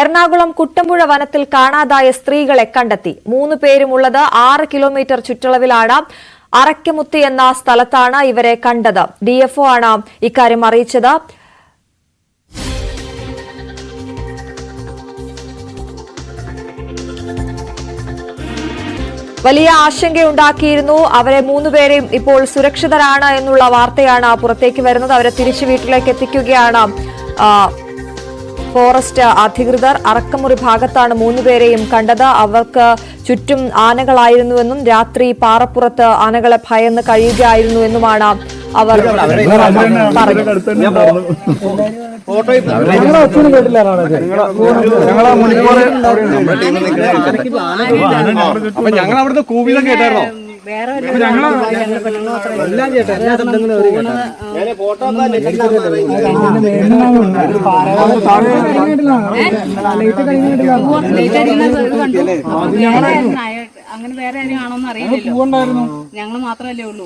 എറണാകുളം കുട്ടമ്പുഴ വനത്തിൽ കാണാതായ സ്ത്രീകളെ കണ്ടെത്തി. 3 പേരുമുള്ളത് 6 കിലോമീറ്റർ ചുറ്റളവിലാണ്. അറക്കമുത്തി എന്ന സ്ഥലത്താണ് ഇവരെ കണ്ടത്. ഡിഎഫ്ഒ ആണ് ഇക്കാര്യം അറിയിച്ചത്. വലിയ ആശങ്കയുണ്ടാക്കിയിരുന്നു. അവരെ 3 പേരെയും ഇപ്പോൾ സുരക്ഷിതരാണ് എന്നുള്ള വാർത്തയാണ് പുറത്തേക്ക് വരുന്നത്. അവരെ തിരിച്ചു വീട്ടിലേക്ക് എത്തിക്കുകയാണ് ഫോറസ്റ്റ് അധികൃതർ. അറക്കമുറി ഭാഗത്താണ് 3 പേരെയും കണ്ടത്. അവർക്ക് ചുറ്റും ആനകളായിരുന്നുവെന്നും രാത്രി പാറപ്പുറത്ത് ആനകളെ ഭയന്ന് കഴിയുകയായിരുന്നുവെന്നുമാണ് അവർ പറഞ്ഞത്. ഞങ്ങൾ അവിടുത്തെ കൂവിലൊക്കെ കേട്ടായിരുന്നോ? അങ്ങനെ വേറെ ആരും ആണോന്ന് അറിയില്ലല്ലോ. ഞങ്ങള് മാത്രമല്ലേ ഉള്ളൂ.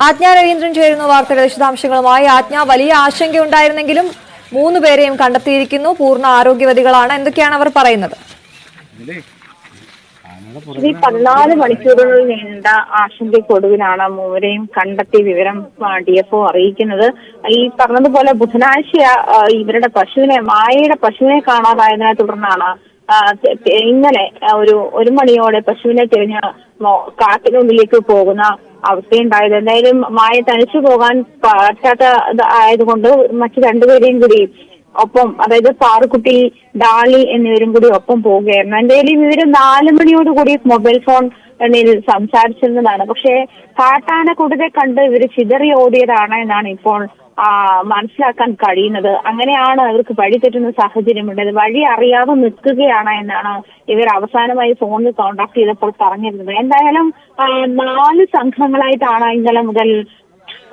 ആജ്ഞ രവീന്ദ്രൻ ചേരുന്ന വാർത്തകളുടെ വിശദാംശങ്ങളുമായി. ആജ്ഞ, വലിയ ആശങ്കയുണ്ടായിരുന്നെങ്കിലും 3 പേരെയും കണ്ടെത്തിയിരിക്കുന്നു. പൂർണ്ണ ആരോഗ്യവതികളാണ്. എന്തൊക്കെയാണ് അവർ പറയുന്നത്? 14 മണിക്കൂറുകൾ നീണ്ട ആശങ്കയ്ക്കൊടുവിലാണ് 3 കണ്ടെത്തിയ വിവരം ഡിഎഫ്ഒ അറിയിക്കുന്നത്. ഈ പറഞ്ഞതുപോലെ ബുധനാഴ്ച ഇവരുടെ മായയുടെ പശുവിനെ കാണാതായതിനെ തുടർന്നാണ് ഇന്നലെ ഒരു 1 മണിയോടെ പശുവിനെ തിരിഞ്ഞ് കാട്ടിനുള്ളിലേക്ക് പോകുന്ന അവസ്ഥയുണ്ടായത്. എന്തായാലും മായ തനിച്ചു പോകാൻ പറ്റാത്ത ആയതുകൊണ്ട് മറ്റു 2 പേരെയും കൂടി ഒപ്പം, അതായത് പാറുക്കുട്ടി, ഡാളി എന്നിവരും കൂടി ഒപ്പം പോവുകയായിരുന്നു. എന്തായാലും ഇവര് 4 മണിയോടുകൂടി മൊബൈൽ ഫോൺ സംസാരിച്ചിരുന്നതാണ്. പക്ഷേ കാട്ടാന കൂട്ടത്തെ കണ്ട് ഇവര് ചിതറി ഓടിയതാണ് എന്നാണ് ഇപ്പോൾ മനസ്സിലാക്കാൻ കഴിയുന്നത്. അങ്ങനെയാണ് ഇവർക്ക് വഴി തെറ്റുന്ന സാഹചര്യമുണ്ടായത്. വഴി അറിയാതെ നിൽക്കുകയാണ് എന്നാണ് ഇവർ അവസാനമായി ഫോണിൽ കോൺടാക്ട് ചെയ്തപ്പോൾ പറഞ്ഞിരുന്നത്. എന്തായാലും 4 സംഘങ്ങളായിട്ടാണ് ഇന്നലെ മുതൽ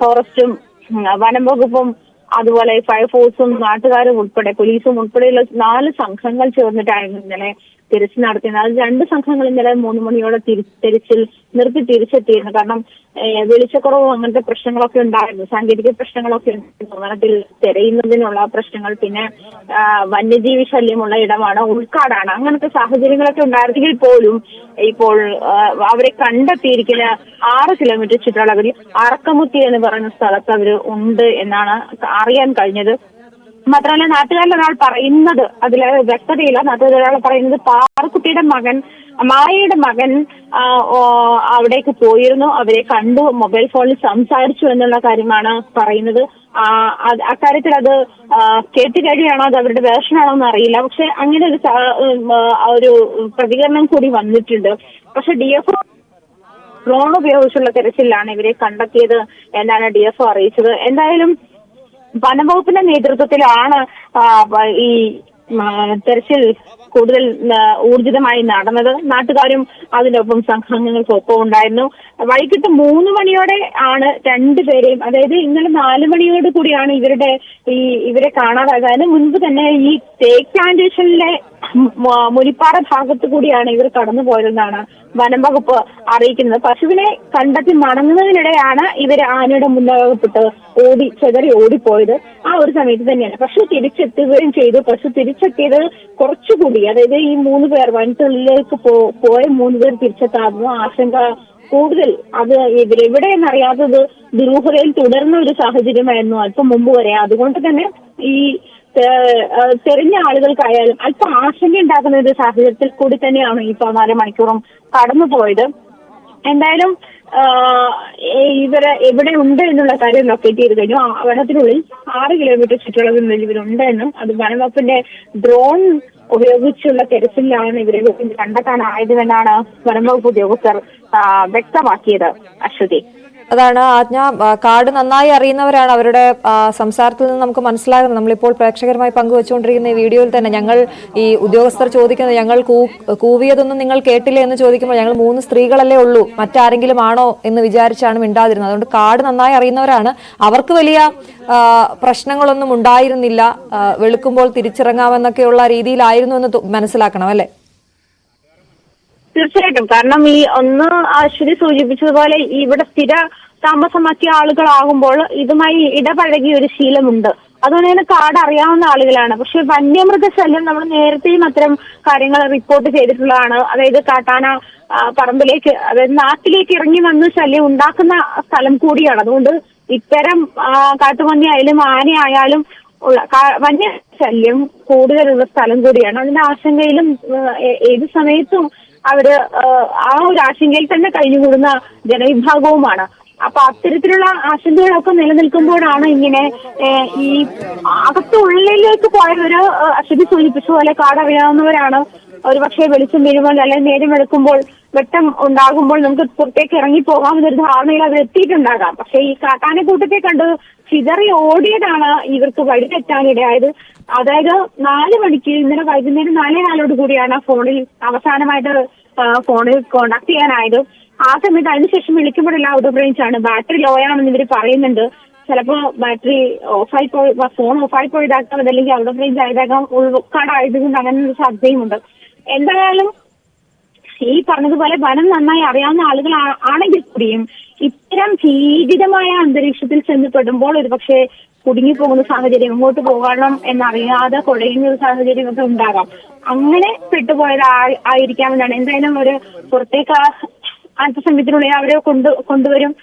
ഫോറസ്റ്റും വനം വകുപ്പും അതുപോലെ ഫയർഫോഴ്സും നാട്ടുകാരും ഉൾപ്പെടെ പോലീസും ഉൾപ്പെടെയുള്ള 4 സംഘങ്ങൾ ചേർന്നിട്ടായിരുന്നു ഇന്നലെ തിരച്ചിൽ നടത്തിയത്. അത് 2 സംഘങ്ങൾ ഇന്നലെ 3 മണിയോടെ തിരച്ചിൽ നിർത്തി തിരിച്ചെത്തിയിരുന്നു. കാരണം വെളിച്ചക്കുറവും അങ്ങനത്തെ പ്രശ്നങ്ങളൊക്കെ ഉണ്ടായിരുന്നു, സാങ്കേതിക പ്രശ്നങ്ങളൊക്കെ ഉണ്ടായിരുന്നു. വനത്തിൽ തിരയുന്നതിനുള്ള പ്രശ്നങ്ങൾ, പിന്നെ വന്യജീവി ശല്യമുള്ള ഇടമാണ്, ഉൾക്കാടാണ്, അങ്ങനത്തെ സാഹചര്യങ്ങളൊക്കെ ഉണ്ടായിരുന്നെങ്കിൽ പോലും ഇപ്പോൾ അവരെ കണ്ടെത്തിയിരിക്കുന്ന 6 കിലോമീറ്റർ ചുറ്റളവിൽ അറക്കമുത്തി എന്ന് പറയുന്ന സ്ഥലത്ത് അവർ ഉണ്ട് എന്നാണ് അറിയാൻ കഴിഞ്ഞത്. മാത്രമല്ല നാട്ടുകാരിൽ ഒരാൾ പറയുന്നത്, അതിൽ വ്യക്തതയില്ല, നാട്ടുകാരിൽ ഒരാൾ പറയുന്നത് പാറുക്കുട്ടിയുടെ മകൻ, മായയുടെ മകൻ അവിടേക്ക് പോയിരുന്നു, അവരെ കണ്ടു, മൊബൈൽ ഫോണിൽ സംസാരിച്ചു എന്നുള്ള കാര്യമാണ് പറയുന്നത്. അക്കാര്യത്തിൽ അത് കേട്ട് കഴിയാണോ, അത് അവരുടെ വേർഷനാണോ എന്ന് അറിയില്ല. പക്ഷെ അങ്ങനെ ഒരു പ്രതികരണം കൂടി വന്നിട്ടുണ്ട്. പക്ഷെ ഡിഎഫ്ഒ ഡ്രോൺ ഉപയോഗിച്ചുള്ള തെരച്ചിലാണ് ഇവരെ കണ്ടെത്തിയത് എന്നാണ് ഡിഎഫ്ഒ അറിയിച്ചത്. എന്തായാലും വനംവകുപ്പിന്റെ നേതൃത്വത്തിലാണ് ഈ തെരച്ചിൽ കൂടുതൽ ഊർജിതമായി നടന്നത്. നാട്ടുകാരും അതിനൊപ്പം സംഘങ്ങൾക്കൊപ്പം ഉണ്ടായിരുന്നു. വൈകിട്ട് 3 മണിയോടെ ആണ് 2 പേരെയും, അതായത് ഇന്നലെ 4 മണിയോട് കൂടിയാണ് ഇവരെ കാണാതായത്. അതിന് മുൻപ് തന്നെ ഈ തേക്ക് പ്ലാന്റേഷനിലെ മുനിപ്പാറ ഭാഗത്ത് കൂടിയാണ് ഇവർ കടന്നു പോയതെന്നാണ് വനം വകുപ്പ് അറിയിക്കുന്നത്. പശുവിനെ കണ്ടെത്തി മടങ്ങുന്നതിനിടെയാണ് ഇവർ ആനയുടെ മുന്നകപ്പെട്ട് ചെതറി ഓടിപ്പോയത്. ആ ഒരു സമയത്ത് തന്നെയാണ് പശു തിരിച്ചെത്തുകയും ചെയ്തു. പശു തിരിച്ചെത്തിയത് കുറച്ചുകൂടി, അതായത് ഈ 3 പേർ വനത്തിനുള്ളിലേക്ക് പോയ 3 പേർ തിരിച്ചെത്താകുന്നു. ആശങ്ക കൂടുതൽ, അത് ഇവരെവിടെയെന്നറിയാത്തത് ദുരൂഹതയിൽ തുടർന്ന ഒരു സാഹചര്യമായിരുന്നു അല്പം മുമ്പ് വരെ. അതുകൊണ്ട് തന്നെ ഈ തെരഞ്ഞ ആളുകൾക്കായാലും അല്പം ആശങ്ക ഉണ്ടാക്കുന്ന ഒരു സാഹചര്യത്തിൽ കൂടി തന്നെയാണ് ഈ 14 മണിക്കൂറും കടന്നുപോയത്. എന്തായാലും ഇവര് എവിടെ ഉണ്ട് എന്നുള്ള കാര്യം ലൊക്കേറ്റ് ചെയ്ത് കഴിഞ്ഞു. വനത്തിനുള്ളിൽ 6 കിലോമീറ്റർ ചുറ്റളവിനുള്ളിൽ ഇവരുണ്ട് എന്നും അത് വനംവകുപ്പിന്റെ ഡ്രോൺ ഉപയോഗിച്ചുള്ള തെരച്ചിലാണ് ഇവരെ കണ്ടെത്താനായതുമെന്നാണ് വനംവകുപ്പ് ഉദ്യോഗസ്ഥർ വ്യക്തമാക്കിയത്. അശ്വതി. അതാണ് ആജ്ഞ. കാട് നന്നായി അറിയുന്നവരാണ്. അവരുടെ സംസാരത്തിൽ നിന്ന് നമുക്ക് മനസ്സിലാകുന്നത്. നമ്മളിപ്പോൾ പ്രേക്ഷകരുമായി പങ്കുവച്ചുകൊണ്ടിരിക്കുന്ന ഈ വീഡിയോയിൽ തന്നെ ഞങ്ങൾ ഈ ഉദ്യോഗസ്ഥർ ചോദിക്കുന്നത്, ഞങ്ങൾ കൂവിയതൊന്നും നിങ്ങൾ കേട്ടില്ലേ എന്ന് ചോദിക്കുമ്പോൾ ഞങ്ങൾ 3 സ്ത്രീകളല്ലേ ഉള്ളൂ, മറ്റാരെങ്കിലും ആണോ എന്ന് വിചാരിച്ചാണ് മിണ്ടാതിരുന്നത്. അതുകൊണ്ട് കാട് നന്നായി അറിയുന്നവരാണ്. അവർക്ക് വലിയ പ്രശ്നങ്ങളൊന്നും ഉണ്ടായിരുന്നില്ല. വെളുക്കുമ്പോൾ തിരിച്ചിറങ്ങാമെന്നൊക്കെയുള്ള രീതിയിലായിരുന്നു എന്ന് മനസ്സിലാക്കണം അല്ലെ? തീർച്ചയായിട്ടും. കാരണം ഈ ഒന്ന് അശ്വതി സൂചിപ്പിച്ചതുപോലെ ഇവിടെ സ്ഥിര താമസമാക്കിയ ആളുകളാകുമ്പോൾ ഇതുമായി ഇടപഴകിയ ഒരു ശീലമുണ്ട്. അതുകൊണ്ട് തന്നെ കാട് അറിയാവുന്ന ആളുകളാണ്. പക്ഷെ വന്യമൃഗശല്യം നമ്മൾ നേരത്തെയും അത്തരം കാര്യങ്ങൾ റിപ്പോർട്ട് ചെയ്തിട്ടുള്ളതാണ്. അതായത് കാട്ടാന പറമ്പിലേക്ക്, അതായത് നാട്ടിലേക്ക് ഇറങ്ങി വന്ന് ശല്യം ഉണ്ടാക്കുന്ന സ്ഥലം കൂടിയാണ്. അതുകൊണ്ട് ഇത്തരം കാട്ടുപന്നി ആയാലും ആനയായാലും ഉള്ള വന്യശല്യം കൂടുതലുള്ള സ്ഥലം കൂടിയാണ്. അതിന്റെ ആശങ്കയിലും ഏത് സമയത്തും അവര് ആ ഒരു ആശങ്കയിൽ തന്നെ കഴിഞ്ഞുകൂടുന്ന ജനവിഭാഗവുമാണ്. അപ്പൊ അത്തരത്തിലുള്ള ആശങ്കകളൊക്കെ നിലനിൽക്കുമ്പോഴാണ് ഇങ്ങനെ ഈ അകത്തുള്ളിലേക്ക് പോയവര് അശ്വതി സൂചിപ്പിച്ച പോലെ കാടറിയാവുന്നവരാണ്. ഒരു പക്ഷേ വെളിച്ചം വീഴുമ്പോൾ അല്ലെങ്കിൽ നേരം വെളുക്കുമ്പോൾ വെട്ടം ഉണ്ടാകുമ്പോൾ നമുക്ക് പുറത്തേക്ക് ഇറങ്ങി പോകാമെന്നൊരു ധാരണയിൽ അവർ എത്തിയിട്ടുണ്ടാകാം. പക്ഷെ ഈ കാട്ടാന കൂട്ടത്തെ കണ്ട് ചിതറി ഓടിയതാണ് ഇവർക്ക് വഴി തെറ്റാനിടയായത്. അതായത് 4 മണിക്ക് ഇന്നലെ വൈകുന്നേരം 4:04 കൂടിയാണ് അവസാനമായിട്ട് ഫോണിൽ കോണ്ടാക്ട് ചെയ്യാനായത്. ആ സമയത്ത് അതിനുശേഷം വിളിക്കുമ്പോഴെല്ലാം ഔട്ട് ഓഫ് റേഞ്ച് ആണ്, ബാറ്ററി ലോ ആണെന്ന് ഇവർ പറയുന്നുണ്ട്. ചിലപ്പോ ബാറ്ററി ഓഫായി പോയി, ഫോൺ ഓഫായി പോയതാക്കാം, അതല്ലെങ്കിൽ ഔട്ട് ഓഫ് റേഞ്ച് ആയതാകാം, ഉൾക്കാടായതുകൊണ്ട് അങ്ങനെ ഒരു സാധ്യതയുമുണ്ട്. എന്തായാലും ഈ പറഞ്ഞതുപോലെ വനം നന്നായി അറിയാവുന്ന ആളുകൾ ആണെങ്കിൽ കൂടിയും ഇത്തരം ഭീതിതമായ അന്തരീക്ഷത്തിൽ ചെന്നപ്പെടുമ്പോൾ ഒരുപക്ഷെ കുടുങ്ങിപ്പോകുന്ന സാഹചര്യം, ഇങ്ങോട്ട് പോകണം എന്നറിയാതെ കുഴയുന്ന ഒരു സാഹചര്യം ഒക്കെ ഉണ്ടാകാം. അങ്ങനെ പെട്ടുപോയതായിരിക്കാമെന്നാണ്. എന്തായാലും ഒരു പുറത്തേക്ക് അല്പസമയത്തിനുള്ളിൽ അവരെ കൊണ്ടുവരും.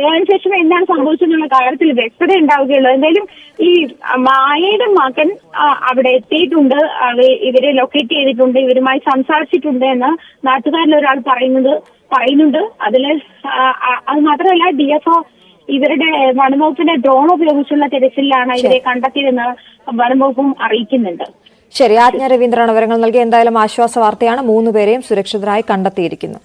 അതിനുശേഷം എന്താണ് സംഭവിച്ചെന്നുള്ള കാര്യത്തിൽ വ്യക്തത ഉണ്ടാവുകയുള്ളൂ. എന്തായാലും ഈ മായയുടെ മകൻ അവിടെ എത്തിയിട്ടുണ്ട്, ഇവരെ ലൊക്കേറ്റ് ചെയ്തിട്ടുണ്ട്, ഇവരുമായി സംസാരിച്ചിട്ടുണ്ട് എന്ന് നാട്ടുകാരിൽ ഒരാൾ പറയുന്നുണ്ട്. അതില് അത് മാത്രമല്ല DFO ഇവരുടെ വനംവകുപ്പിന്റെ ഡ്രോൺ ഉപയോഗിച്ചുള്ള തിരച്ചിലാണ് ഇവരെ കണ്ടെത്തിയതെന്ന് വനംവകുപ്പും അറിയിക്കുന്നുണ്ട്. ശരി, ആജ്ഞ രവീന്ദ്രനാണ് വിവരങ്ങൾ നൽകി. എന്തായാലും ആശ്വാസ വാർത്തയാണ്. 3 പേരെയും സുരക്ഷിതരായി കണ്ടെത്തിയിരിക്കുന്നു.